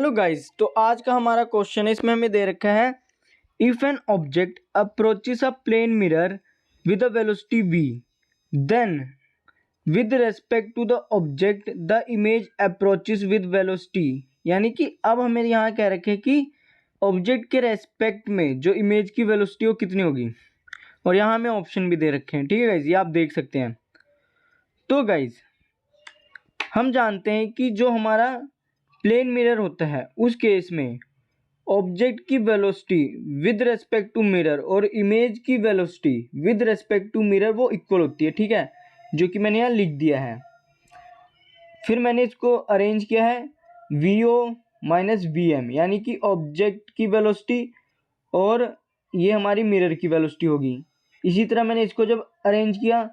Hello guys, तो आज का हमारा क्वेश्चन है, इसमें हमें दे रखा है if an object approaches a plane mirror with a velocity v, then with respect to the object the image approaches with velocity. यानी कि अब हमें यहाँ कह रखे हैं कि ऑब्जेक्ट के रेस्पेक्ट में जो इमेज की वेलोसिटी वो कितनी होगी, और यहाँ हमें ऑप्शन भी दे रखे हैं। ठीक है गाइज, ये आप देख सकते हैं। तो गाइज हम जानते हैं कि जो हमारा प्लेन मिरर होता है उस केस में ऑब्जेक्ट की velocity with respect to mirror और इमेज की velocity with respect to mirror वो इक्वल होती है। ठीक है, जो कि मैंने यहाँ लिख दिया है। फिर मैंने इसको अरेंज किया है vo माइनस vm, यानी कि ऑब्जेक्ट की वेलोसिटी और ये हमारी मिरर की वेलोसिटी होगी। इसी तरह मैंने इसको जब अरेंज किया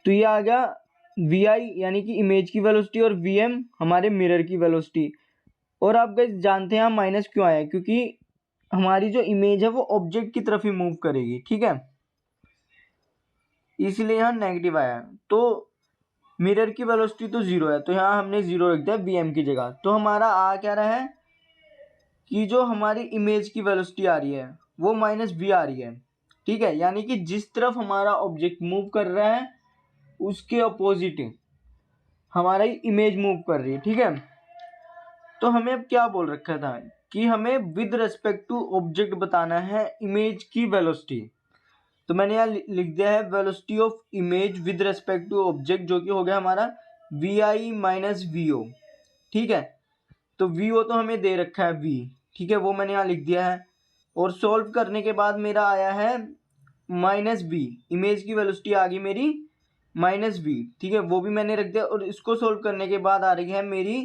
तो ये आ गया vi यानी कि इमेज की वेलोसिटी और vm हमारे मिरर की वेलोसिटी। और आप गाइस जानते हैं यहाँ माइनस क्यों आया, क्योंकि हमारी जो इमेज है वो ऑब्जेक्ट की तरफ ही मूव करेगी। ठीक है, इसलिए यहाँ नेगेटिव आया। तो मिरर की वेलोसिटी तो जीरो है, तो यहाँ हमने जीरो रख दिया vm की जगह। तो हमारा आ क्या रहा है कि जो हमारी इमेज की वेलोसिटी आ रही है वो माइनस v आ रही है। ठीक है, यानी कि जिस तरफ हमारा ऑब्जेक्ट मूव कर रहा है उसके अपोजिट हमारी इमेज मूव कर रही है। ठीक है, तो हमें अब क्या बोल रखा था कि हमें विद रेस्पेक्ट टू ऑब्जेक्ट बताना है इमेज की वेलोसिटी। तो मैंने यहाँ लिख दिया है velocity of image with respect to object, जो कि हो गया हमारा vi माइनस vo। ठीक है, तो vo तो हमें दे रखा है v, ठीक है, वो मैंने यहाँ लिख दिया है। और सॉल्व करने के बाद मेरा आया है माइनस v, इमेज की वेलोसिटी आ गई मेरी माइनस v। ठीक है, वो भी मैंने रख दिया। और इसको सॉल्व करने के बाद आ रही है मेरी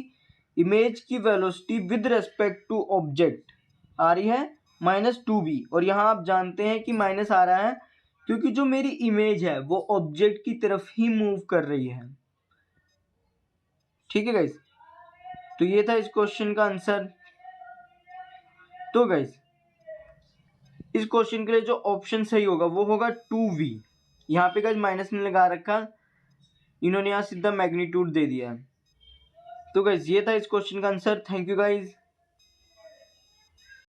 इमेज की velocity with respect to object आ रही है माइनस 2v। और यहाँ आप जानते हैं कि माइनस आ रहा है क्योंकि जो मेरी इमेज है वो ऑब्जेक्ट की तरफ ही मूव कर रही है। ठीक है गाइस, तो ये था इस क्वेश्चन का आंसर। तो गाइस इस क्वेश्चन के लिए जो ऑप्शन सही होगा वो होगा 2v। यहाँ पे गाइस माइनस नहीं लगा रखा, इन्होंने यहाँ सीधा मैग्नीट्यूड दे दिया है। तो गाइस ये था इस क्वेश्चन का आंसर। Thank you guys.